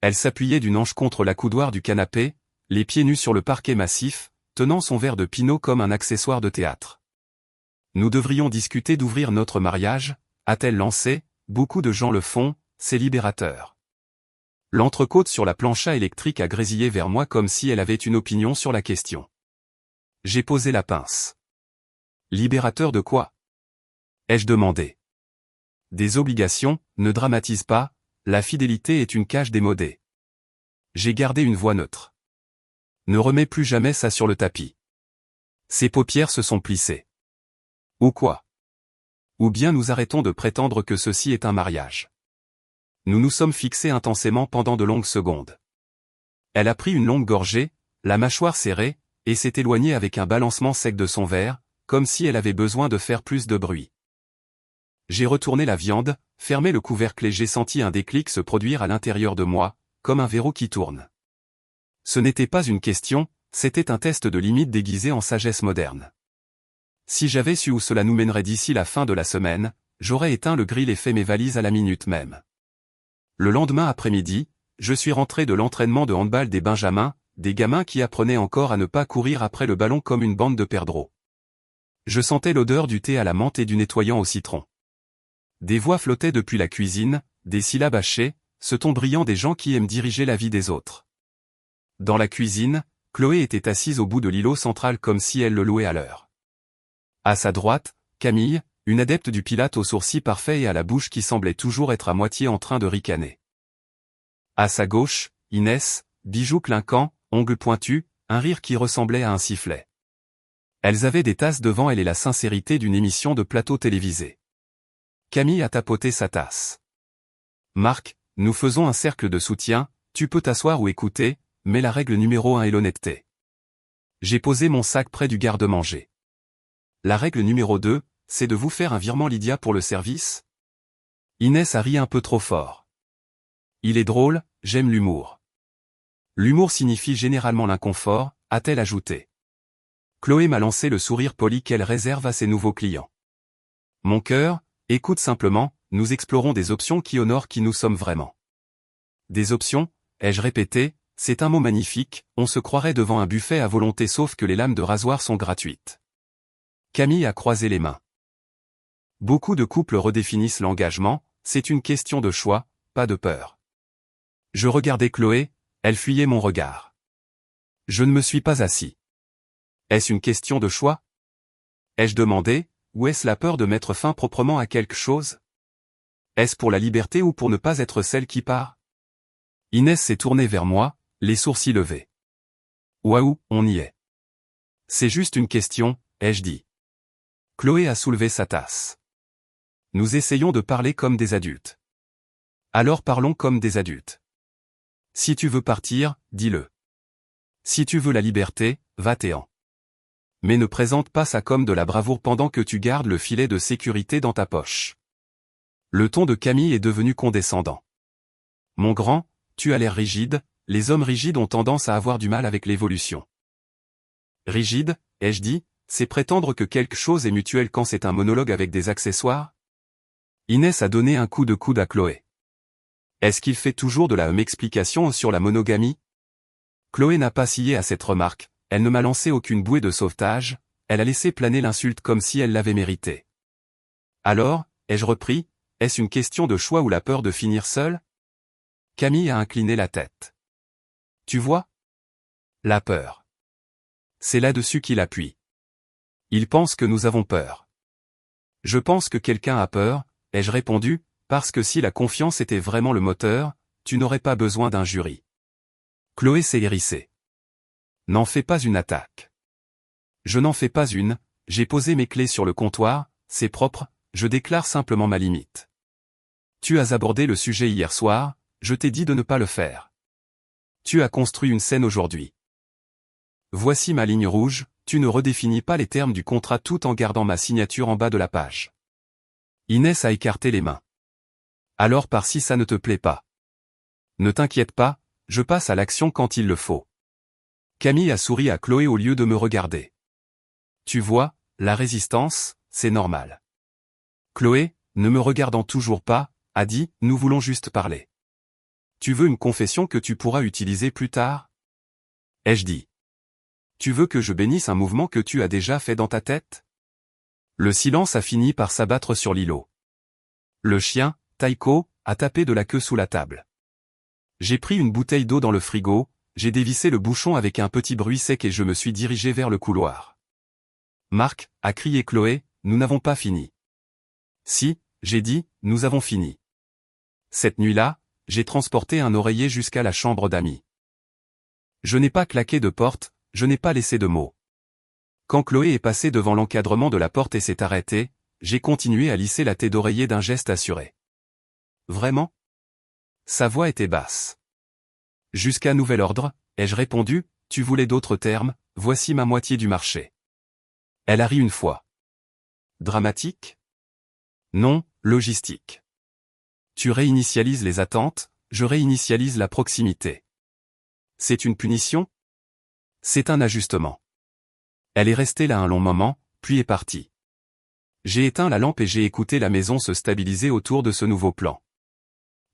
Elle s'appuyait d'une hanche contre l'accoudoir du canapé, les pieds nus sur le parquet massif, tenant son verre de pinot comme un accessoire de théâtre. Nous devrions discuter d'ouvrir notre mariage, a-t-elle lancé, beaucoup de gens le font, c'est libérateur. L'entrecôte sur la plancha électrique a grésillé vers moi comme si elle avait une opinion sur la question. J'ai posé la pince. Libérateur de quoi? Ai-je demandé. Des obligations, ne dramatise pas, la fidélité est une cage démodée. J'ai gardé une voix neutre. Ne remets plus jamais ça sur le tapis. Ses paupières se sont plissées. Ou quoi? Ou bien nous arrêtons de prétendre que ceci est un mariage. Nous nous sommes fixés intensément pendant de longues secondes. Elle a pris une longue gorgée, la mâchoire serrée, et s'est éloignée avec un balancement sec de son verre, comme si elle avait besoin de faire plus de bruit. J'ai retourné la viande, fermé le couvercle et j'ai senti un déclic se produire à l'intérieur de moi, comme un verrou qui tourne. Ce n'était pas une question, c'était un test de limite déguisé en sagesse moderne. Si j'avais su où cela nous mènerait d'ici la fin de la semaine, j'aurais éteint le grill et fait mes valises à la minute même. Le lendemain après-midi, je suis rentré de l'entraînement de handball des Benjamins, des gamins qui apprenaient encore à ne pas courir après le ballon comme une bande de perdreaux. Je sentais l'odeur du thé à la menthe et du nettoyant au citron. Des voix flottaient depuis la cuisine, des syllabes hachées, ce ton brillant des gens qui aiment diriger la vie des autres. Dans la cuisine, Chloé était assise au bout de l'îlot central comme si elle le louait à l'heure. À sa droite, Camille, une adepte du pilate aux sourcils parfaits et à la bouche qui semblait toujours être à moitié en train de ricaner. À sa gauche, Inès, bijoux clinquants, ongles pointus, un rire qui ressemblait à un sifflet. Elles avaient des tasses devant elles et la sincérité d'une émission de plateau télévisé. Camille a tapoté sa tasse. Marc, nous faisons un cercle de soutien, tu peux t'asseoir ou écouter, mais la règle numéro 1 est l'honnêteté. J'ai posé mon sac près du garde-manger. La règle numéro 2, c'est de vous faire un virement Lydia pour le service? Inès a ri un peu trop fort. Il est drôle, j'aime l'humour. L'humour signifie généralement l'inconfort, a-t-elle ajouté. Chloé m'a lancé le sourire poli qu'elle réserve à ses nouveaux clients. Mon cœur, écoute simplement, nous explorons des options qui honorent qui nous sommes vraiment. Des options, ai-je répété, c'est un mot magnifique, on se croirait devant un buffet à volonté sauf que les lames de rasoir sont gratuites. Camille a croisé les mains. Beaucoup de couples redéfinissent l'engagement, c'est une question de choix, pas de peur. Je regardais Chloé, elle fuyait mon regard. Je ne me suis pas assis. Est-ce une question de choix? Ai-je demandé, ou est-ce la peur de mettre fin proprement à quelque chose? Est-ce pour la liberté ou pour ne pas être celle qui part? Inès s'est tournée vers moi, les sourcils levés. Waouh, on y est. C'est juste une question, ai-je dit. Chloé a soulevé sa tasse. Nous essayons de parler comme des adultes. Alors parlons comme des adultes. Si tu veux partir, dis-le. Si tu veux la liberté, va-t'en. Mais ne présente pas ça comme de la bravoure pendant que tu gardes le filet de sécurité dans ta poche. Le ton de Camille est devenu condescendant. Mon grand, tu as l'air rigide, les hommes rigides ont tendance à avoir du mal avec l'évolution. Rigide, ai-je dit, c'est prétendre que quelque chose est mutuel quand c'est un monologue avec des accessoires? Inès a donné un coup de coude à Chloé. Est-ce qu'il fait toujours de la explication sur la monogamie? Chloé n'a pas scié à cette remarque, elle ne m'a lancé aucune bouée de sauvetage, elle a laissé planer l'insulte comme si elle l'avait méritée. Alors, ai-je repris, est-ce une question de choix ou la peur de finir seule? Camille a incliné la tête. Tu vois? La peur. C'est là-dessus qu'il appuie. Il pense que nous avons peur. Je pense que quelqu'un a peur, ai-je répondu, parce que si la confiance était vraiment le moteur, tu n'aurais pas besoin d'un jury. Chloé s'est hérissée. N'en fais pas une attaque. Je n'en fais pas une, j'ai posé mes clés sur le comptoir, c'est propre, je déclare simplement ma limite. Tu as abordé le sujet hier soir, je t'ai dit de ne pas le faire. Tu as construit une scène aujourd'hui. Voici ma ligne rouge, tu ne redéfinis pas les termes du contrat tout en gardant ma signature en bas de la page. Inès a écarté les mains. Alors par si ça ne te plaît pas. Ne t'inquiète pas, je passe à l'action quand il le faut. Camille a souri à Chloé au lieu de me regarder. Tu vois, la résistance, c'est normal. Chloé, ne me regardant toujours pas, a dit, nous voulons juste parler. Tu veux une confession que tu pourras utiliser plus tard? Ai-je dit. Tu veux que je bénisse un mouvement que tu as déjà fait dans ta tête? Le silence a fini par s'abattre sur l'îlot. Le chien, Taiko, a tapé de la queue sous la table. J'ai pris une bouteille d'eau dans le frigo, j'ai dévissé le bouchon avec un petit bruit sec et je me suis dirigé vers le couloir. Marc, a crié Chloé, nous n'avons pas fini. Si, j'ai dit, nous avons fini. Cette nuit-là, j'ai transporté un oreiller jusqu'à la chambre d'amis. Je n'ai pas claqué de porte, je n'ai pas laissé de mots. Quand Chloé est passée devant l'encadrement de la porte et s'est arrêtée, j'ai continué à lisser la tête d'oreiller d'un geste assuré. Vraiment? Sa voix était basse. Jusqu'à nouvel ordre, ai-je répondu, tu voulais d'autres termes, voici ma moitié du marché. Elle a ri une fois. Dramatique? Non, logistique. Tu réinitialises les attentes, je réinitialise la proximité. C'est une punition? C'est un ajustement. Elle est restée là un long moment, puis est partie. J'ai éteint la lampe et j'ai écouté la maison se stabiliser autour de ce nouveau plan.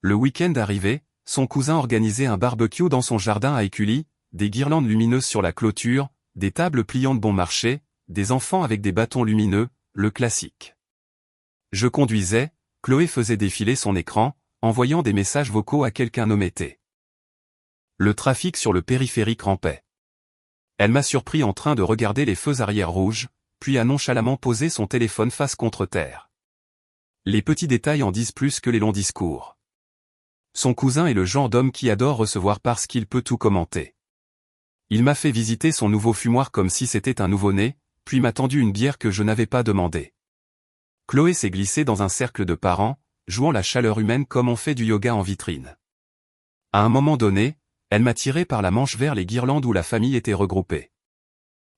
Le week-end arrivé, son cousin organisait un barbecue dans son jardin à Écully, des guirlandes lumineuses sur la clôture, des tables pliantes bon marché, des enfants avec des bâtons lumineux, le classique. Je conduisais, Chloé faisait défiler son écran, envoyant des messages vocaux à quelqu'un nommé T. Le trafic sur le périphérique rampait. Elle m'a surpris en train de regarder les feux arrière rouges, puis a nonchalamment posé son téléphone face contre terre. Les petits détails en disent plus que les longs discours. Son cousin est le genre d'homme qui adore recevoir parce qu'il peut tout commenter. Il m'a fait visiter son nouveau fumoir comme si c'était un nouveau-né, puis m'a tendu une bière que je n'avais pas demandée. Chloé s'est glissée dans un cercle de parents, jouant la chaleur humaine comme on fait du yoga en vitrine. À un moment donné, elle m'a tiré par la manche vers les guirlandes où la famille était regroupée.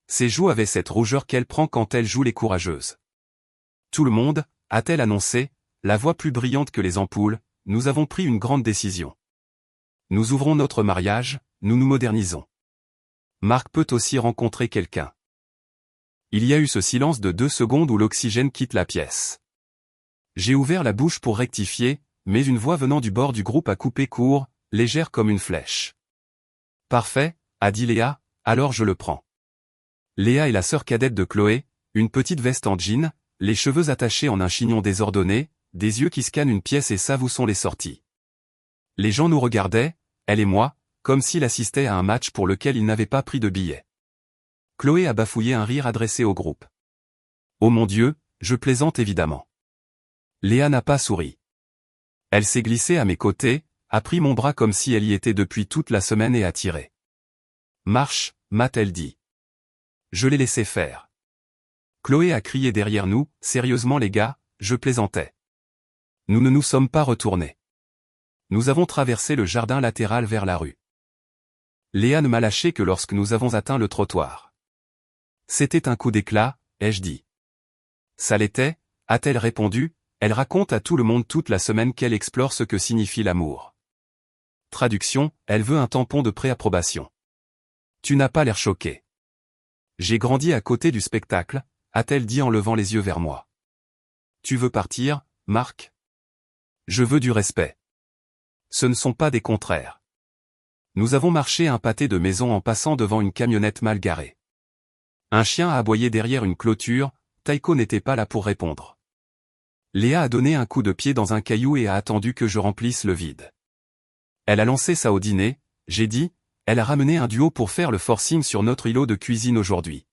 Ses joues avaient cette rougeur qu'elle prend quand elle joue les courageuses. Tout le monde, a-t-elle annoncé, la voix plus brillante que les ampoules, nous avons pris une grande décision. Nous ouvrons notre mariage, nous nous modernisons. Marc peut aussi rencontrer quelqu'un. Il y a eu ce silence de 2 secondes où l'oxygène quitte la pièce. J'ai ouvert la bouche pour rectifier, mais une voix venant du bord du groupe a coupé court, légère comme une flèche. Parfait, a dit Léa, alors je le prends. Léa est la sœur cadette de Chloé, une petite veste en jean, les cheveux attachés en un chignon désordonné, des yeux qui scannent une pièce et savent où sont les sorties. Les gens nous regardaient, elle et moi, comme s'il assistait à un match pour lequel il n'avait pas pris de billet. Chloé a bafouillé un rire adressé au groupe. Oh mon Dieu, je plaisante évidemment. Léa n'a pas souri. Elle s'est glissée à mes côtés, a pris mon bras comme si elle y était depuis toute la semaine et a tiré. Marche, m'a-t-elle dit. Je l'ai laissé faire. Chloé a crié derrière nous, sérieusement les gars, je plaisantais. Nous ne nous sommes pas retournés. Nous avons traversé le jardin latéral vers la rue. Léa ne m'a lâché que lorsque nous avons atteint le trottoir. C'était un coup d'éclat, ai-je dit. Ça l'était, a-t-elle répondu, elle raconte à tout le monde toute la semaine qu'elle explore ce que signifie l'amour. Traduction, elle veut un tampon de préapprobation. Tu n'as pas l'air choqué. J'ai grandi à côté du spectacle, a-t-elle dit en levant les yeux vers moi. Tu veux partir, Marc? Je veux du respect. Ce ne sont pas des contraires. Nous avons marché un pâté de maison en passant devant une camionnette mal garée. Un chien a aboyé derrière une clôture, Taiko n'était pas là pour répondre. Léa a donné un coup de pied dans un caillou et a attendu que je remplisse le vide. Elle a lancé ça au dîner, j'ai dit, elle a ramené un duo pour faire le forcing sur notre îlot de cuisine aujourd'hui.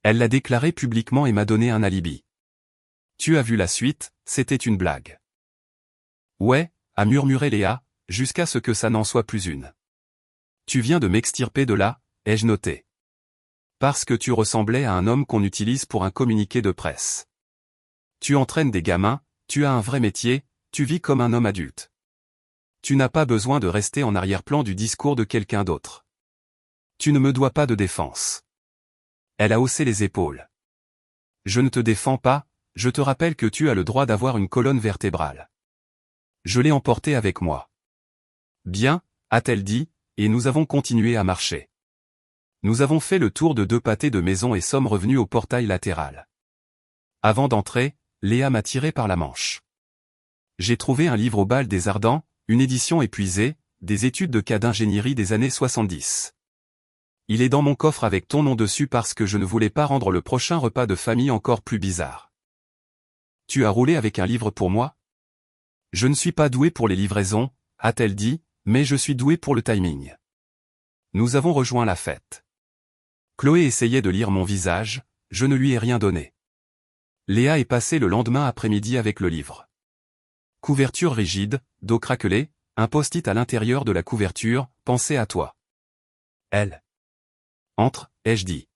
Elle l'a déclaré publiquement et m'a donné un alibi. Tu as vu la suite, c'était une blague. Ouais, a murmuré Léa, jusqu'à ce que ça n'en soit plus une. Tu viens de m'extirper de là, ai-je noté. Parce que tu ressemblais à un homme qu'on utilise pour un communiqué de presse. Tu entraînes des gamins, tu as un vrai métier, tu vis comme un homme adulte. Tu n'as pas besoin de rester en arrière-plan du discours de quelqu'un d'autre. Tu ne me dois pas de défense. Elle a haussé les épaules. Je ne te défends pas, je te rappelle que tu as le droit d'avoir une colonne vertébrale. Je l'ai emporté avec moi. Bien, a-t-elle dit, et nous avons continué à marcher. Nous avons fait le tour de 2 pâtés de maison et sommes revenus au portail latéral. Avant d'entrer, Léa m'a tiré par la manche. J'ai trouvé un livre au bal des Ardents, une édition épuisée, des études de cas d'ingénierie des années 70. Il est dans mon coffre avec ton nom dessus parce que je ne voulais pas rendre le prochain repas de famille encore plus bizarre. Tu as roulé avec un livre pour moi? Je ne suis pas doué pour les livraisons, a-t-elle dit, mais je suis doué pour le timing. Nous avons rejoint la fête. Chloé essayait de lire mon visage, je ne lui ai rien donné. Léa est passée le lendemain après-midi avec le livre. Couverture rigide, dos craquelé, un post-it à l'intérieur de la couverture, pensez à toi. Elle. Entre, ai-je dit.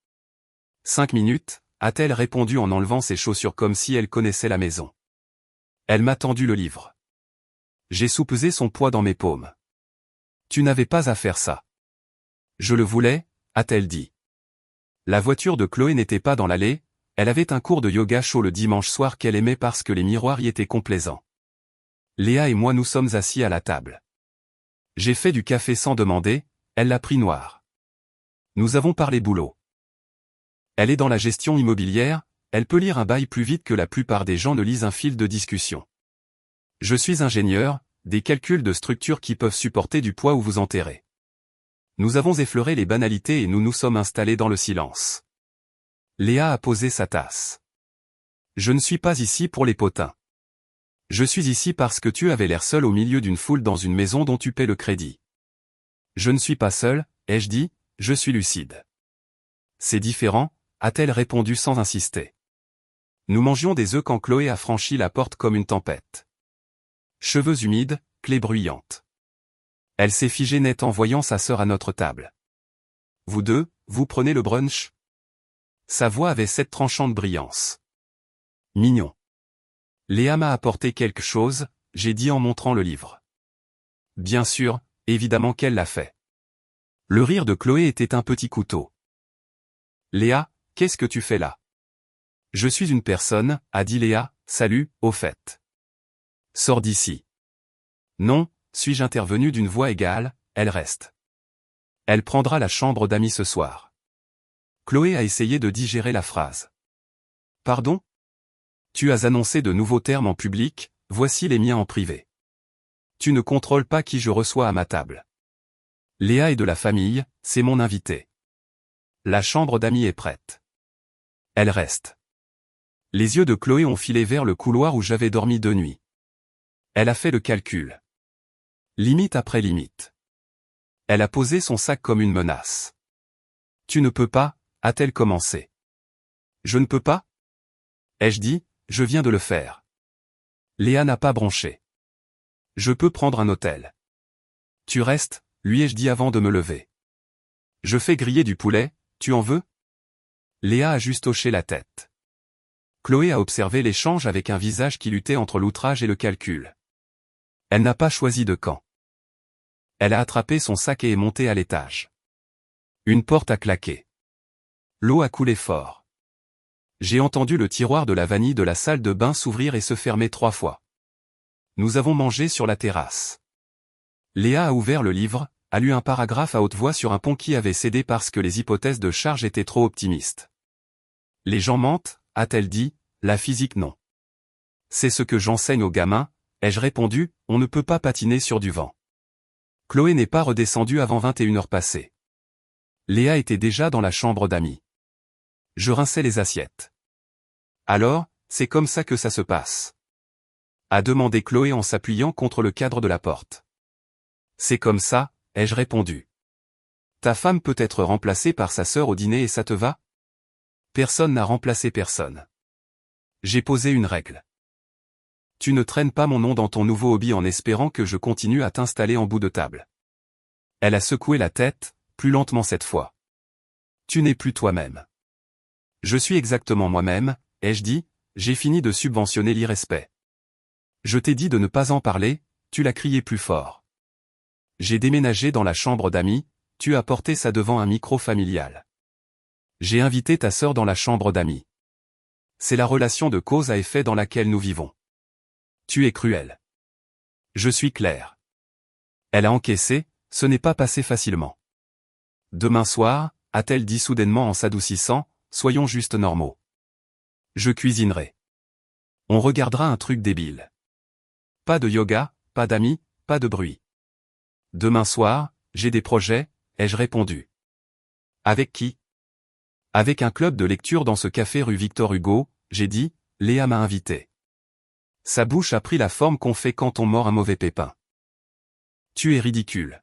5 minutes, a-t-elle répondu en enlevant ses chaussures comme si elle connaissait la maison. Elle m'a tendu le livre. J'ai soupesé son poids dans mes paumes. Tu n'avais pas à faire ça. Je le voulais, a-t-elle dit. La voiture de Chloé n'était pas dans l'allée, elle avait un cours de yoga chaud le dimanche soir qu'elle aimait parce que les miroirs y étaient complaisants. Léa et moi nous sommes assis à la table. J'ai fait du café sans demander, elle l'a pris noir. Nous avons parlé boulot. Elle est dans la gestion immobilière, elle peut lire un bail plus vite que la plupart des gens ne lisent un fil de discussion. Je suis ingénieur, des calculs de structure qui peuvent supporter du poids ou vous enterrer. Nous avons effleuré les banalités et nous nous sommes installés dans le silence. Léa a posé sa tasse. Je ne suis pas ici pour les potins. Je suis ici parce que tu avais l'air seul au milieu d'une foule dans une maison dont tu paies le crédit. Je ne suis pas seul, ai-je dit, je suis lucide. C'est différent, a-t-elle répondu sans insister. Nous mangions des œufs quand Chloé a franchi la porte comme une tempête. Cheveux humides, clé bruyante. Elle s'est figée net en voyant sa sœur à notre table. Vous deux, vous prenez le brunch? Sa voix avait cette tranchante brillance. Mignon. Léa m'a apporté quelque chose, j'ai dit en montrant le livre. Bien sûr, évidemment qu'elle l'a fait. Le rire de Chloé était un petit couteau. Léa, qu'est-ce que tu fais là? Je suis une personne, a dit Léa, salut, au fait. Sors d'ici. Non, suis-je intervenu d'une voix égale, elle reste. Elle prendra la chambre d'amis ce soir. Chloé a essayé de digérer la phrase. Pardon? Tu as annoncé de nouveaux termes en public, voici les miens en privé. Tu ne contrôles pas qui je reçois à ma table. Léa est de la famille, c'est mon invité. La chambre d'amis est prête. Elle reste. Les yeux de Chloé ont filé vers le couloir où j'avais dormi 2 nuits. Elle a fait le calcul. Limite après limite. Elle a posé son sac comme une menace. Tu ne peux pas, a-t-elle commencé. Je ne peux pas? Ai-je dit, je viens de le faire. Léa n'a pas bronché. Je peux prendre un hôtel. Tu restes, lui ai-je dit avant de me lever. Je fais griller du poulet, tu en veux? Léa a juste hoché la tête. Chloé a observé l'échange avec un visage qui luttait entre l'outrage et le calcul. Elle n'a pas choisi de camp. Elle a attrapé son sac et est montée à l'étage. Une porte a claqué. L'eau a coulé fort. J'ai entendu le tiroir de la vanille de la salle de bain s'ouvrir et se fermer 3 fois. Nous avons mangé sur la terrasse. Léa a ouvert le livre, a lu un paragraphe à haute voix sur un pont qui avait cédé parce que les hypothèses de charge étaient trop optimistes. Les gens mentent, a-t-elle dit, la physique non. C'est ce que j'enseigne aux gamins, ai-je répondu, on ne peut pas patiner sur du vent. Chloé n'est pas redescendue avant 21h passées. Léa était déjà dans la chambre d'amis. Je rinçais les assiettes. Alors, c'est comme ça que ça se passe? A demandé Chloé en s'appuyant contre le cadre de la porte. C'est comme ça, ai-je répondu. Ta femme peut être remplacée par sa sœur au dîner et ça te va? Personne n'a remplacé personne. J'ai posé une règle. Tu ne traînes pas mon nom dans ton nouveau hobby en espérant que je continue à t'installer en bout de table. Elle a secoué la tête, plus lentement cette fois. Tu n'es plus toi-même. Je suis exactement moi-même, ai-je dit, j'ai fini de subventionner l'irrespect. Je t'ai dit de ne pas en parler, tu l'as crié plus fort. J'ai déménagé dans la chambre d'amis, tu as porté ça devant un micro familial. J'ai invité ta sœur dans la chambre d'amis. C'est la relation de cause à effet dans laquelle nous vivons. Tu es cruel. Je suis clair. Elle a encaissé, ce n'est pas passé facilement. Demain soir, a-t-elle dit soudainement en s'adoucissant, soyons juste normaux. Je cuisinerai. On regardera un truc débile. Pas de yoga, pas d'amis, pas de bruit. Demain soir, j'ai des projets, ai-je répondu. Avec qui? Avec un club de lecture dans ce café rue Victor Hugo, j'ai dit, Léa m'a invité. Sa bouche a pris la forme qu'on fait quand on mord un mauvais pépin. Tu es ridicule.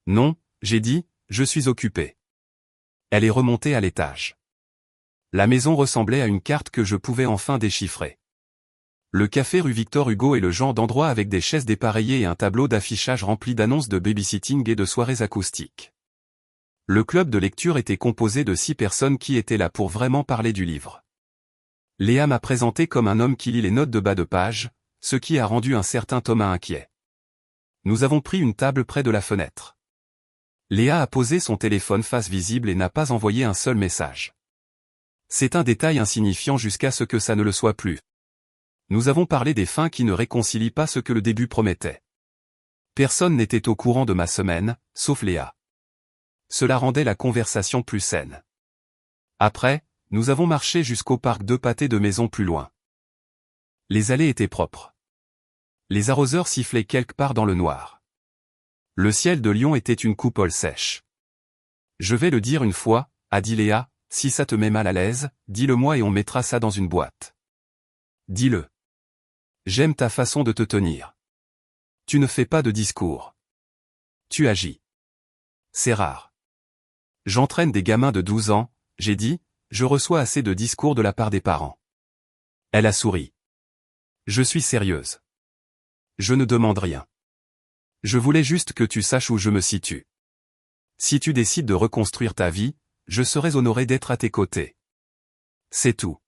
Non, j'ai dit, je suis occupé. Elle est remontée à l'étage. La maison ressemblait à une carte que je pouvais enfin déchiffrer. Le café rue Victor Hugo est le genre d'endroit avec des chaises dépareillées et un tableau d'affichage rempli d'annonces de babysitting et de soirées acoustiques. Le club de lecture était composé de 6 personnes qui étaient là pour vraiment parler du livre. Léa m'a présenté comme un homme qui lit les notes de bas de page, ce qui a rendu un certain Thomas inquiet. Nous avons pris une table près de la fenêtre. Léa a posé son téléphone face visible et n'a pas envoyé un seul message. C'est un détail insignifiant jusqu'à ce que ça ne le soit plus. Nous avons parlé des fins qui ne réconcilient pas ce que le début promettait. Personne n'était au courant de ma semaine, sauf Léa. Cela rendait la conversation plus saine. Après, nous avons marché jusqu'au parc 2 pâtés de maisons plus loin. Les allées étaient propres. Les arroseurs sifflaient quelque part dans le noir. Le ciel de Lyon était une coupole sèche. Je vais le dire une fois, a dit Léa, si ça te met mal à l'aise, dis-le-moi et on mettra ça dans une boîte. Dis-le. J'aime ta façon de te tenir. Tu ne fais pas de discours. Tu agis. C'est rare. J'entraîne des gamins de 12 ans, j'ai dit, je reçois assez de discours de la part des parents. Elle a souri. Je suis sérieuse. Je ne demande rien. Je voulais juste que tu saches où je me situe. Si tu décides de reconstruire ta vie, je serais honoré d'être à tes côtés. C'est tout.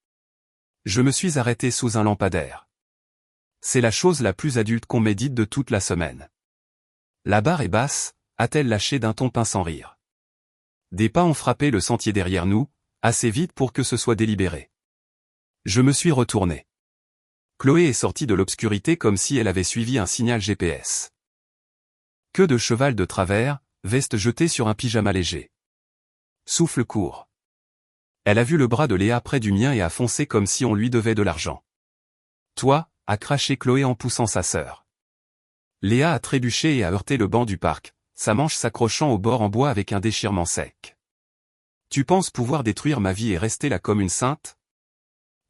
Je me suis arrêté sous un lampadaire. C'est la chose la plus adulte qu'on m'ait dite de toute la semaine. La barre est basse, a-t-elle lâché d'un ton pince sans rire. Des pas ont frappé le sentier derrière nous, assez vite pour que ce soit délibéré. Je me suis retourné. Chloé est sortie de l'obscurité comme si elle avait suivi un signal GPS. Queue de cheval de travers, veste jetée sur un pyjama léger. Souffle court. Elle a vu le bras de Léa près du mien et a foncé comme si on lui devait de l'argent. Toi, a craché Chloé en poussant sa sœur. Léa a trébuché et a heurté le banc du parc, sa manche s'accrochant au bord en bois avec un déchirement sec. Tu penses pouvoir détruire ma vie et rester là comme une sainte?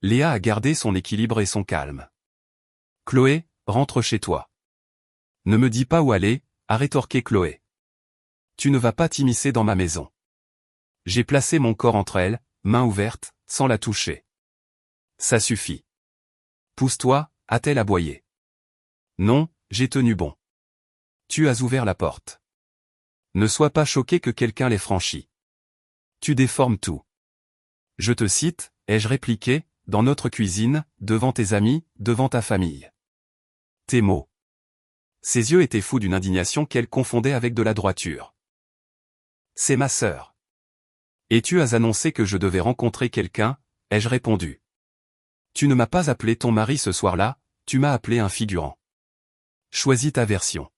Léa a gardé son équilibre et son calme. Chloé, rentre chez toi. Ne me dis pas où aller, a rétorqué Chloé. Tu ne vas pas t'immiscer dans ma maison. J'ai placé mon corps entre elles, main ouverte, sans la toucher. Ça suffit. Pousse-toi, a-t-elle aboyé. Non, j'ai tenu bon. Tu as ouvert la porte. Ne sois pas choqué que quelqu'un l'ait franchie. Tu déformes tout. Je te cite, ai-je répliqué, dans notre cuisine, devant tes amis, devant ta famille. Tes mots. Ses yeux étaient fous d'une indignation qu'elle confondait avec de la droiture. C'est ma sœur. Et tu as annoncé que je devais rencontrer quelqu'un, ai-je répondu. Tu ne m'as pas appelé ton mari ce soir-là, tu m'as appelé un figurant. Choisis ta version.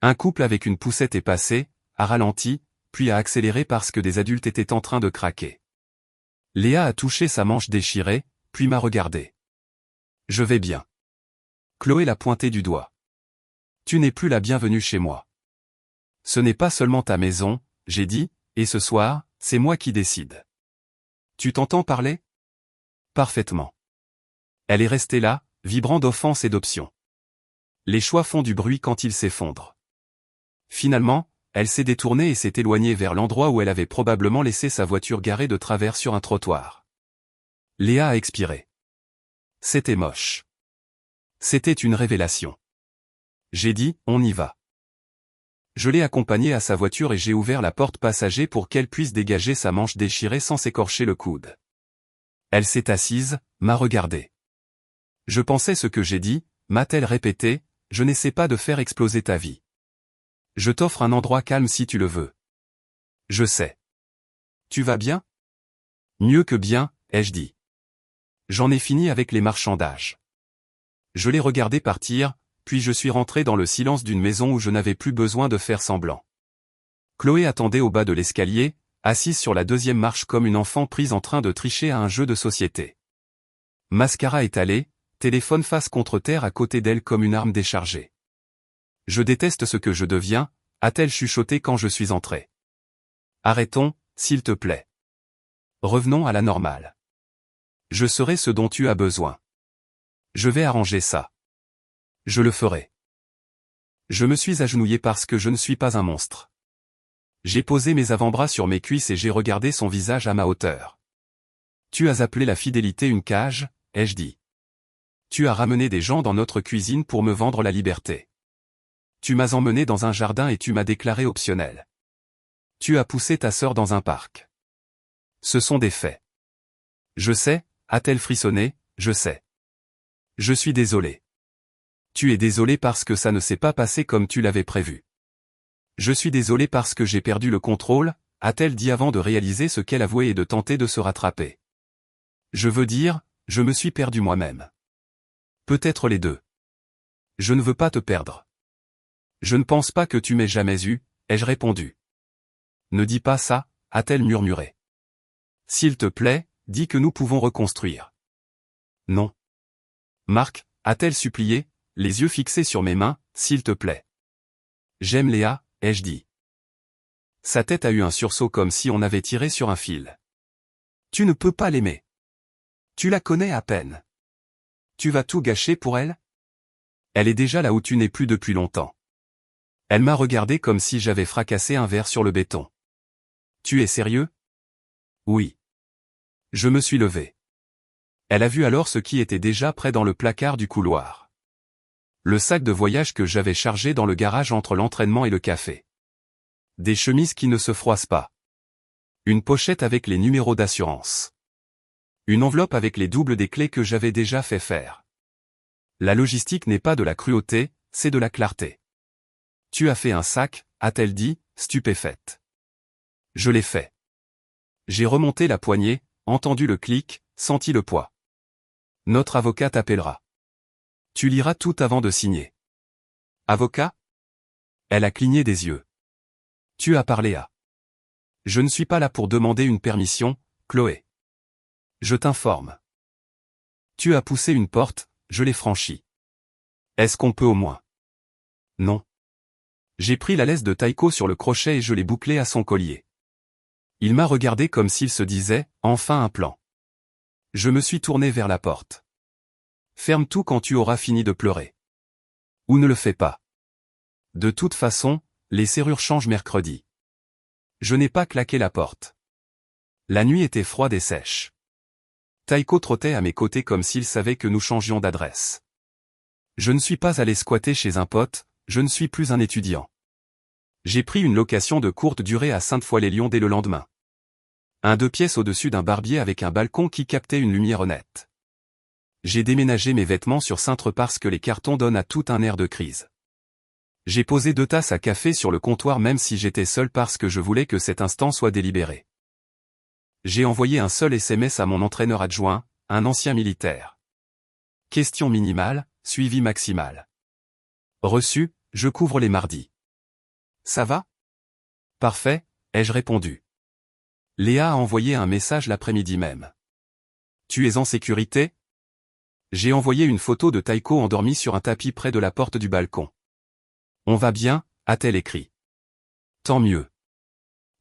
Un couple avec une poussette est passé, a ralenti, puis a accéléré parce que des adultes étaient en train de craquer. Léa a touché sa manche déchirée, puis m'a regardé. Je vais bien. Chloé l'a pointé du doigt. Tu n'es plus la bienvenue chez moi. Ce n'est pas seulement ta maison, j'ai dit, et ce soir, c'est moi qui décide. Tu t'entends parler? Parfaitement. Elle est restée là, vibrant d'offense et d'option. Les choix font du bruit quand ils s'effondrent. Finalement, elle s'est détournée et s'est éloignée vers l'endroit où elle avait probablement laissé sa voiture garée de travers sur un trottoir. Léa a expiré. C'était moche. C'était une révélation. J'ai dit, on y va. Je l'ai accompagnée à sa voiture et j'ai ouvert la porte passager pour qu'elle puisse dégager sa manche déchirée sans s'écorcher le coude. Elle s'est assise, m'a regardé. Je pensais ce que j'ai dit, m'a-t-elle répété, je n'essaie pas de faire exploser ta vie. Je t'offre un endroit calme si tu le veux. Je sais. Tu vas bien? Mieux que bien, ai-je dit. J'en ai fini avec les marchandages. Je l'ai regardé partir, puis je suis rentré dans le silence d'une maison où je n'avais plus besoin de faire semblant. Chloé attendait au bas de l'escalier, assise sur la 2e marche comme une enfant prise en train de tricher à un jeu de société. Mascara étalé, téléphone face contre terre à côté d'elle comme une arme déchargée. Je déteste ce que je deviens, a-t-elle chuchoté quand je suis entré. Arrêtons, s'il te plaît. Revenons à la normale. Je serai ce dont tu as besoin. Je vais arranger ça. Je le ferai. Je me suis agenouillé parce que je ne suis pas un monstre. J'ai posé mes avant-bras sur mes cuisses et j'ai regardé son visage à ma hauteur. Tu as appelé la fidélité une cage, ai-je dit. Tu as ramené des gens dans notre cuisine pour me vendre la liberté. Tu m'as emmené dans un jardin et tu m'as déclaré optionnel. Tu as poussé ta sœur dans un parc. Ce sont des faits. Je sais, a-t-elle frissonné, je sais. Je suis désolé. Tu es désolé parce que ça ne s'est pas passé comme tu l'avais prévu. Je suis désolé parce que j'ai perdu le contrôle, a-t-elle dit avant de réaliser ce qu'elle avouait et de tenter de se rattraper. Je veux dire, je me suis perdu moi-même. Peut-être les deux. Je ne veux pas te perdre. Je ne pense pas que tu m'aies jamais eu, ai-je répondu. Ne dis pas ça, a-t-elle murmuré. S'il te plaît, dis que nous pouvons reconstruire. Non. Marc, a-t-elle supplié, les yeux fixés sur mes mains, s'il te plaît. J'aime Léa, ai-je dit. Sa tête a eu un sursaut comme si on avait tiré sur un fil. Tu ne peux pas l'aimer. Tu la connais à peine. Tu vas tout gâcher pour elle? Elle est déjà là où tu n'es plus depuis longtemps. Elle m'a regardé comme si j'avais fracassé un verre sur le béton. Tu es sérieux? Oui. Je me suis levé. Elle a vu alors ce qui était déjà prêt dans le placard du couloir. Le sac de voyage que j'avais chargé dans le garage entre l'entraînement et le café. Des chemises qui ne se froissent pas. Une pochette avec les numéros d'assurance. Une enveloppe avec les doubles des clés que j'avais déjà fait faire. La logistique n'est pas de la cruauté, c'est de la clarté. Tu as fait un sac, a-t-elle dit, stupéfaite. Je l'ai fait. J'ai remonté la poignée, entendu le clic, senti le poids. Notre avocat t'appellera. Tu liras tout avant de signer. Avocat? Elle a cligné des yeux. Tu as parlé à. Je ne suis pas là pour demander une permission, Chloé. Je t'informe. Tu as poussé une porte, je l'ai franchie. Est-ce qu'on peut au moins? Non. J'ai pris la laisse de Taiko sur le crochet et je l'ai bouclée à son collier. Il m'a regardé comme s'il se disait, enfin un plan. Je me suis tourné vers la porte. Ferme tout quand tu auras fini de pleurer. Ou ne le fais pas. De toute façon, les serrures changent mercredi. Je n'ai pas claqué la porte. La nuit était froide et sèche. Taiko trottait à mes côtés comme s'il savait que nous changions d'adresse. Je ne suis pas allé squatter chez un pote, je ne suis plus un étudiant. J'ai pris une location de courte durée à Sainte-Foy-les-Lyons dès le lendemain. Un 2 pièces au-dessus d'un barbier avec un balcon qui captait une lumière honnête. J'ai déménagé mes vêtements sur Cintre parce que les cartons donnent à tout un air de crise. J'ai posé 2 tasses à café sur le comptoir même si j'étais seul parce que je voulais que cet instant soit délibéré. J'ai envoyé un seul SMS à mon entraîneur adjoint, un ancien militaire. Question minimale, suivi maximal. Reçu, je couvre les mardis. Ça va? Parfait, ai-je répondu. Léa a envoyé un message l'après-midi même. Tu es en sécurité? J'ai envoyé une photo de Taiko endormie sur un tapis près de la porte du balcon. On va bien, a-t-elle écrit. Tant mieux.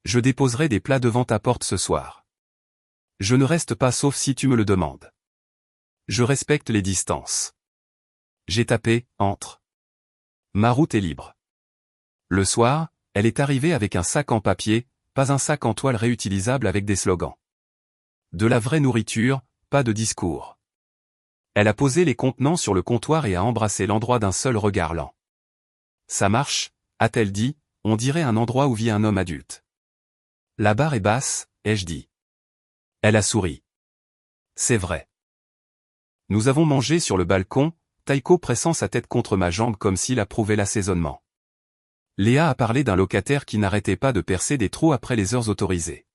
Je déposerai des plats devant ta porte ce soir. Je ne reste pas sauf si tu me le demandes. Je respecte les distances. J'ai tapé, entre. Ma route est libre. Le soir, elle est arrivée avec un sac en papier, pas un sac en toile réutilisable avec des slogans. De la vraie nourriture, pas de discours. Elle a posé les contenants sur le comptoir et a embrassé l'endroit d'un seul regard lent. Ça marche, a-t-elle dit, on dirait un endroit où vit un homme adulte. La barre est basse, ai-je dit. Elle a souri. C'est vrai. Nous avons mangé sur le balcon, Taiko pressant sa tête contre ma jambe comme s'il approuvait l'assaisonnement. Léa a parlé d'un locataire qui n'arrêtait pas de percer des trous après les heures autorisées.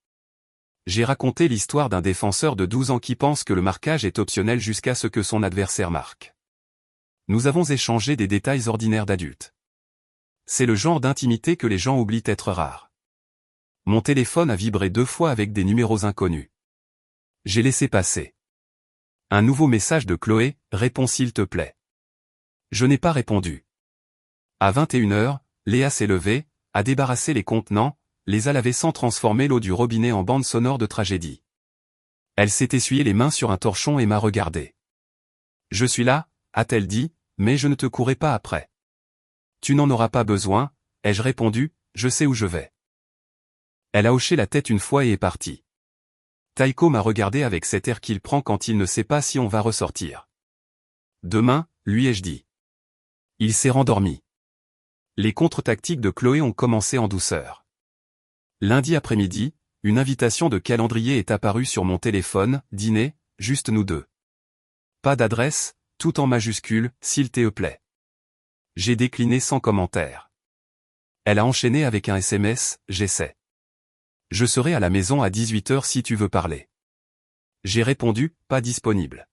J'ai raconté l'histoire d'un défenseur de 12 ans qui pense que le marquage est optionnel jusqu'à ce que son adversaire marque. Nous avons échangé des détails ordinaires d'adultes. C'est le genre d'intimité que les gens oublient être rare. Mon téléphone a vibré 2 fois avec des numéros inconnus. J'ai laissé passer. Un nouveau message de Chloé, réponds s'il te plaît. Je n'ai pas répondu. À 21h, Léa s'est levée, a débarrassé les contenants, les a lavés sans transformer l'eau du robinet en bande sonore de tragédie. Elle s'est essuyé les mains sur un torchon et m'a regardé. « Je suis là », a-t-elle dit, « mais je ne te courrai pas après. »« Tu n'en auras pas besoin », ai-je répondu, « je sais où je vais. » Elle a hoché la tête une fois et est partie. Taiko m'a regardé avec cet air qu'il prend quand il ne sait pas si on va ressortir. « Demain », lui ai-je dit. Il s'est rendormi. Les contre-tactiques de Chloé ont commencé en douceur. Lundi après-midi, une invitation de calendrier est apparue sur mon téléphone, dîner, juste nous deux. Pas d'adresse, tout en majuscule, s'il te plaît. J'ai décliné sans commentaire. Elle a enchaîné avec un SMS, j'essaie. Je serai à la maison à 18h si tu veux parler. J'ai répondu, pas disponible.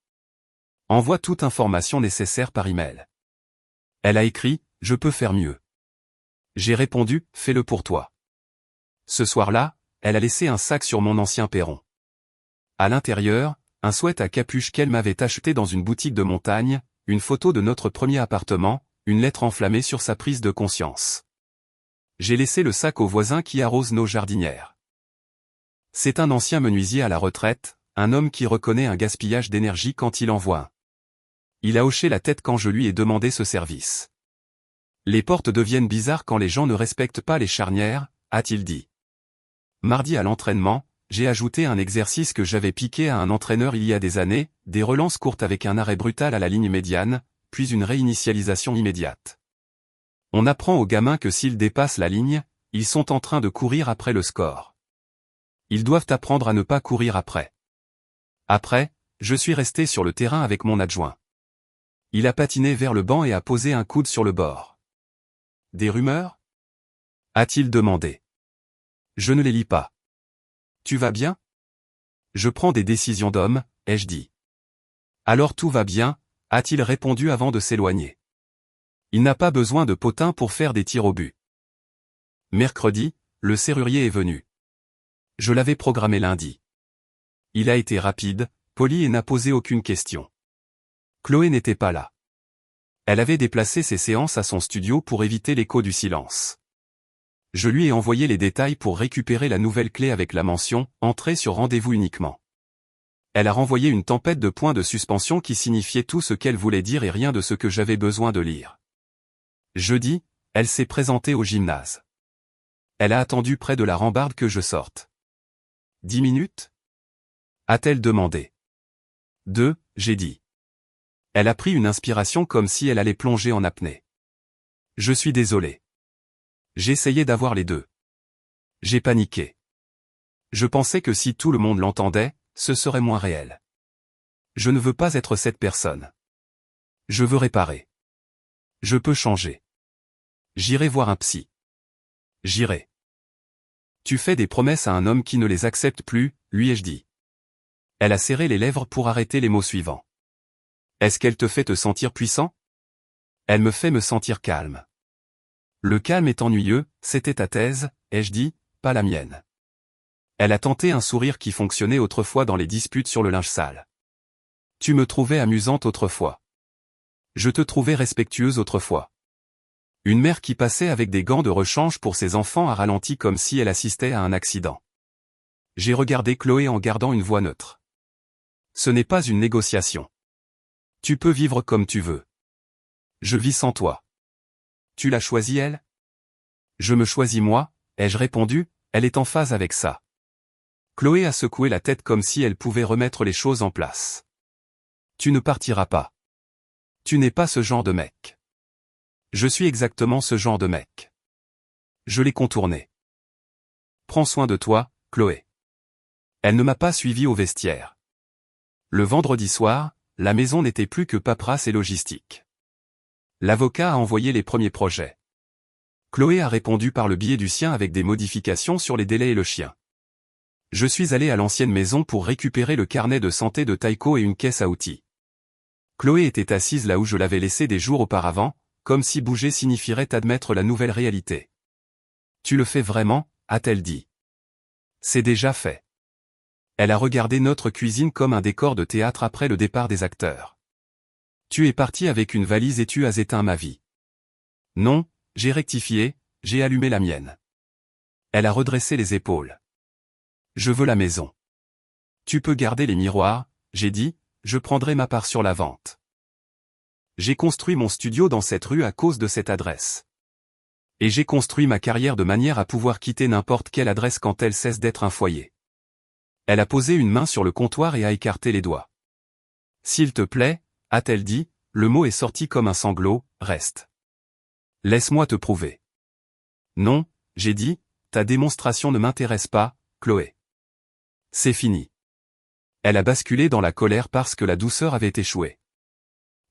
Envoie toute information nécessaire par email. Elle a écrit, je peux faire mieux. J'ai répondu, fais-le pour toi. Ce soir-là, elle a laissé un sac sur mon ancien perron. À l'intérieur, un sweat à capuche qu'elle m'avait acheté dans une boutique de montagne, une photo de notre premier appartement, une lettre enflammée sur sa prise de conscience. J'ai laissé le sac au voisin qui arrose nos jardinières. C'est un ancien menuisier à la retraite, un homme qui reconnaît un gaspillage d'énergie quand il en voit un. Il a hoché la tête quand je lui ai demandé ce service. Les portes deviennent bizarres quand les gens ne respectent pas les charnières, a-t-il dit. Mardi à l'entraînement, j'ai ajouté un exercice que j'avais piqué à un entraîneur il y a des années, des relances courtes avec un arrêt brutal à la ligne médiane, puis une réinitialisation immédiate. On apprend aux gamins que s'ils dépassent la ligne, ils sont en train de courir après le score. Ils doivent apprendre à ne pas courir après. Après, je suis resté sur le terrain avec mon adjoint. Il a patiné vers le banc et a posé un coude sur le bord. Des rumeurs ? A-t-il demandé. Je ne les lis pas. Tu vas bien ? Je prends des décisions d'homme, ai-je dit. Alors tout va bien, a-t-il répondu avant de s'éloigner. Il n'a pas besoin de potin pour faire des tirs au but. Mercredi, le serrurier est venu. Je l'avais programmé lundi. Il a été rapide, poli et n'a posé aucune question. Chloé n'était pas là. Elle avait déplacé ses séances à son studio pour éviter l'écho du silence. Je lui ai envoyé les détails pour récupérer la nouvelle clé avec la mention « Entrée sur rendez-vous uniquement ». Elle a renvoyé une tempête de points de suspension qui signifiait tout ce qu'elle voulait dire et rien de ce que j'avais besoin de lire. Jeudi, elle s'est présentée au gymnase. Elle a attendu près de la rambarde que je sorte. 10 minutes ? A-t-elle demandé. 2, j'ai dit. Elle a pris une inspiration comme si elle allait plonger en apnée. Je suis désolé. J'essayais d'avoir les deux. J'ai paniqué. Je pensais que si tout le monde l'entendait, ce serait moins réel. Je ne veux pas être cette personne. Je veux réparer. Je peux changer. J'irai voir un psy. J'irai. Tu fais des promesses à un homme qui ne les accepte plus, lui ai-je dit. Elle a serré les lèvres pour arrêter les mots suivants. Est-ce qu'elle te fait te sentir puissant ? Elle me fait me sentir calme. Le calme est ennuyeux, c'était ta thèse, ai-je dit, pas la mienne. Elle a tenté un sourire qui fonctionnait autrefois dans les disputes sur le linge sale. Tu me trouvais amusante autrefois. Je te trouvais respectueuse autrefois. Une mère qui passait avec des gants de rechange pour ses enfants a ralenti comme si elle assistait à un accident. J'ai regardé Chloé en gardant une voix neutre. Ce n'est pas une négociation. Tu peux vivre comme tu veux. Je vis sans toi. Tu l'as choisie elle ? Je me choisis moi, ai-je répondu, elle est en phase avec ça. Chloé a secoué la tête comme si elle pouvait remettre les choses en place. Tu ne partiras pas. Tu n'es pas ce genre de mec. Je suis exactement ce genre de mec. Je l'ai contourné. Prends soin de toi, Chloé. Elle ne m'a pas suivi au vestiaire. Le vendredi soir, la maison n'était plus que paperasse et logistique. L'avocat a envoyé les premiers projets. Chloé a répondu par le biais du sien avec des modifications sur les délais et le chien. Je suis allé à l'ancienne maison pour récupérer le carnet de santé de Taiko et une caisse à outils. Chloé était assise là où je l'avais laissée des jours auparavant, comme si bouger signifierait admettre la nouvelle réalité. Tu le fais vraiment, a-t-elle dit. C'est déjà fait. Elle a regardé notre cuisine comme un décor de théâtre après le départ des acteurs. Tu es parti avec une valise et tu as éteint ma vie. Non, J'ai rectifié, j'ai allumé la mienne. Elle a redressé les épaules. Je veux la maison. Tu peux garder les miroirs, j'ai dit, je prendrai ma part sur la vente. J'ai construit mon studio dans cette rue à cause de cette adresse. Et j'ai construit ma carrière de manière à pouvoir quitter n'importe quelle adresse quand elle cesse d'être un foyer. Elle a posé une main sur le comptoir et a écarté les doigts. S'il te plaît, a-t-elle dit, le mot est sorti comme un sanglot, reste. Laisse-moi te prouver. Non, j'ai dit, ta démonstration ne m'intéresse pas, Chloé. C'est fini. Elle a basculé dans la colère parce que la douceur avait échoué.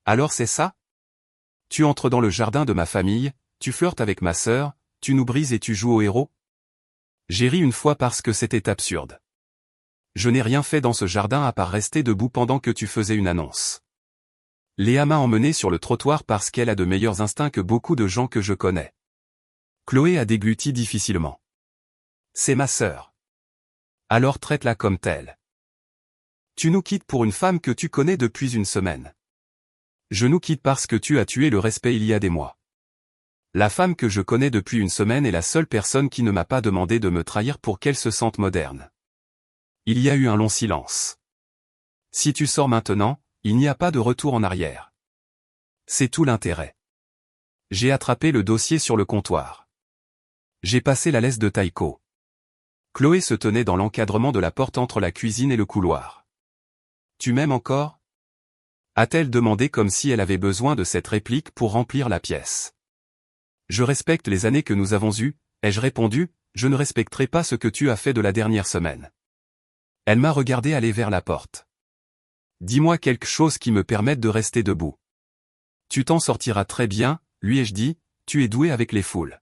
Alors c'est ça? Tu entres dans le jardin de ma famille, tu flirtes avec ma sœur, tu nous brises et tu joues au héros? J'ai ri une fois parce que c'était absurde. Je n'ai rien fait dans ce jardin à part rester debout pendant que tu faisais une annonce. Léa m'a emmené sur le trottoir parce qu'elle a de meilleurs instincts que beaucoup de gens que je connais. Chloé a dégluti difficilement. C'est ma sœur. Alors traite-la comme telle. Tu nous quittes pour une femme que tu connais depuis une semaine. Je nous quitte parce que tu as tué le respect il y a des mois. La femme que je connais depuis une semaine est la seule personne qui ne m'a pas demandé de me trahir pour qu'elle se sente moderne. Il y a eu un long silence. Si tu sors maintenant, il n'y a pas de retour en arrière. C'est tout l'intérêt. J'ai attrapé le dossier sur le comptoir. J'ai passé la laisse de Taiko. Chloé se tenait dans l'encadrement de la porte entre la cuisine et le couloir. Tu m'aimes encore? A-t-elle demandé comme si elle avait besoin de cette réplique pour remplir la pièce. Je respecte les années que nous avons eues, ai-je répondu, je ne respecterai pas ce que tu as fait de la dernière semaine. Elle m'a regardé aller vers la porte. Dis-moi quelque chose qui me permette de rester debout. Tu t'en sortiras très bien, lui ai-je dit, tu es doué avec les foules.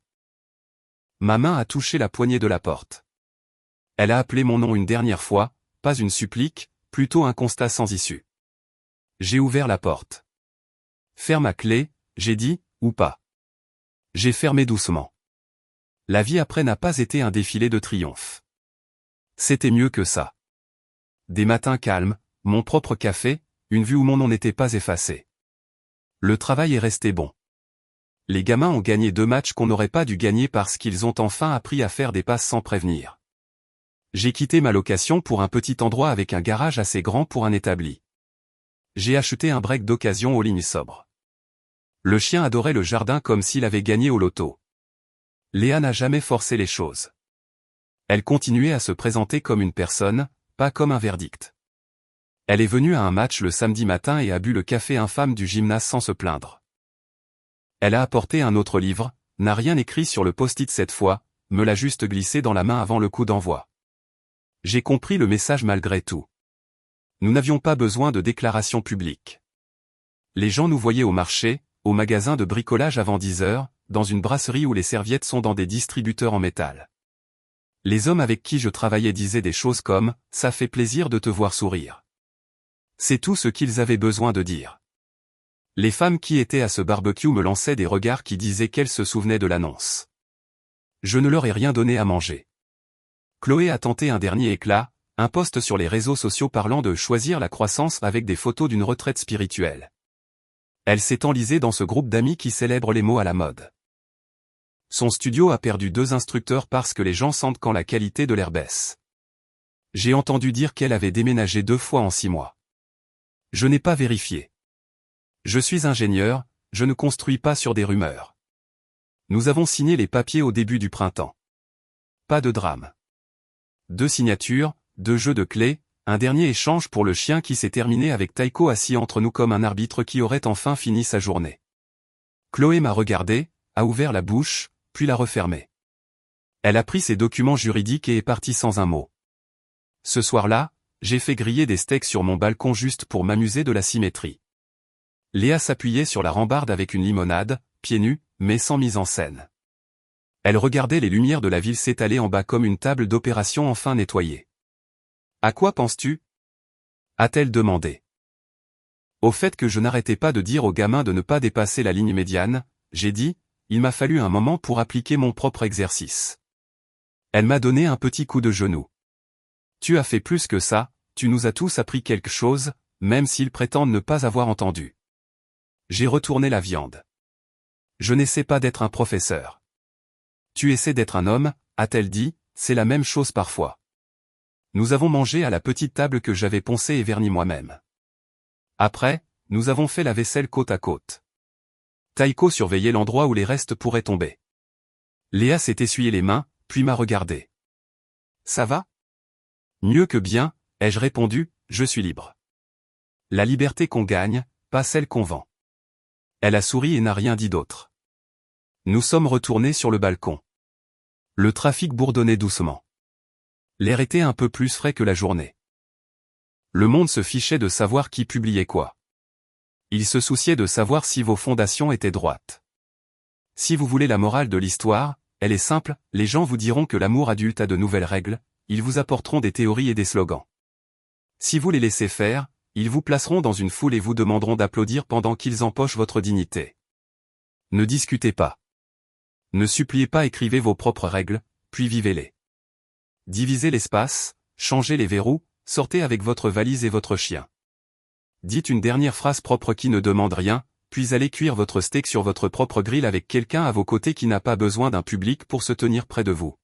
Ma main a touché la poignée de la porte. Elle a appelé mon nom une dernière fois, pas une supplique, plutôt un constat sans issue. J'ai ouvert la porte. Ferme à clé, j'ai dit, ou pas. J'ai fermé doucement. La vie après n'a pas été un défilé de triomphe. C'était mieux que ça. Des matins calmes, mon propre café, une vue où mon nom n'était pas effacé. Le travail est resté bon. Les gamins ont gagné 2 matchs qu'on n'aurait pas dû gagner parce qu'ils ont enfin appris à faire des passes sans prévenir. J'ai quitté ma location pour un petit endroit avec un garage assez grand pour un établi. J'ai acheté un break d'occasion aux lignes sobres. Le chien adorait le jardin comme s'il avait gagné au loto. Léa n'a jamais forcé les choses. Elle continuait à se présenter comme une personne, pas comme un verdict. Elle est venue à un match le samedi matin et a bu le café infâme du gymnase sans se plaindre. Elle a apporté un autre livre, n'a rien écrit sur le post-it cette fois, me l'a juste glissé dans la main avant le coup d'envoi. J'ai compris le message malgré tout. Nous n'avions pas besoin de déclaration publique. Les gens nous voyaient au marché, au magasin de bricolage avant 10 heures, dans une brasserie où les serviettes sont dans des distributeurs en métal. Les hommes avec qui je travaillais disaient des choses comme « ça fait plaisir de te voir sourire ». C'est tout ce qu'ils avaient besoin de dire. Les femmes qui étaient à ce barbecue me lançaient des regards qui disaient qu'elles se souvenaient de l'annonce. Je ne leur ai rien donné à manger. Chloé a tenté un dernier éclat, un post sur les réseaux sociaux parlant de choisir la croissance avec des photos d'une retraite spirituelle. Elle s'est enlisée dans ce groupe d'amis qui célèbrent les mots à la mode. Son studio a perdu 2 instructeurs parce que les gens sentent quand la qualité de l'air baisse. J'ai entendu dire qu'elle avait déménagé 2 fois en 6 mois. Je n'ai pas vérifié. Je suis ingénieur, je ne construis pas sur des rumeurs. Nous avons signé les papiers au début du printemps. Pas de drame. 2 signatures, 2 jeux de clés, un dernier échange pour le chien qui s'est terminé avec Taiko assis entre nous comme un arbitre qui aurait enfin fini sa journée. Chloé m'a regardé, a ouvert la bouche, puis l'a refermée. Elle a pris ses documents juridiques et est partie sans un mot. Ce soir-là, j'ai fait griller des steaks sur mon balcon juste pour m'amuser de la symétrie. Léa s'appuyait sur la rambarde avec une limonade, pieds nus, mais sans mise en scène. Elle regardait les lumières de la ville s'étaler en bas comme une table d'opération enfin nettoyée. « À quoi penses-tu » a-t-elle demandé. Au fait que je n'arrêtais pas de dire aux gamins de ne pas dépasser la ligne médiane, j'ai dit, il m'a fallu un moment pour appliquer mon propre exercice. Elle m'a donné un petit coup de genou. Tu as fait plus que ça, tu nous as tous appris quelque chose, même s'ils prétendent ne pas avoir entendu. J'ai retourné la viande. Je n'essaie pas d'être un professeur. Tu essaies d'être un homme, a-t-elle dit, c'est la même chose parfois. Nous avons mangé à la petite table que j'avais poncée et vernie moi-même. Après, nous avons fait la vaisselle côte à côte. Taiko surveillait l'endroit où les restes pourraient tomber. Léa s'est essuyé les mains, puis m'a regardé. Ça va? Mieux que bien, ai-je répondu, je suis libre. La liberté qu'on gagne, pas celle qu'on vend. Elle a souri et n'a rien dit d'autre. Nous sommes retournés sur le balcon. Le trafic bourdonnait doucement. L'air était un peu plus frais que la journée. Le monde se fichait de savoir qui publiait quoi. Il se souciait de savoir si vos fondations étaient droites. Si vous voulez la morale de l'histoire, elle est simple, les gens vous diront que l'amour adulte a de nouvelles règles, ils vous apporteront des théories et des slogans. Si vous les laissez faire, ils vous placeront dans une foule et vous demanderont d'applaudir pendant qu'ils empochent votre dignité. Ne discutez pas. Ne suppliez pas, écrivez vos propres règles, puis vivez-les. Divisez l'espace, changez les verrous, sortez avec votre valise et votre chien. Dites une dernière phrase propre qui ne demande rien, puis allez cuire votre steak sur votre propre grill avec quelqu'un à vos côtés qui n'a pas besoin d'un public pour se tenir près de vous.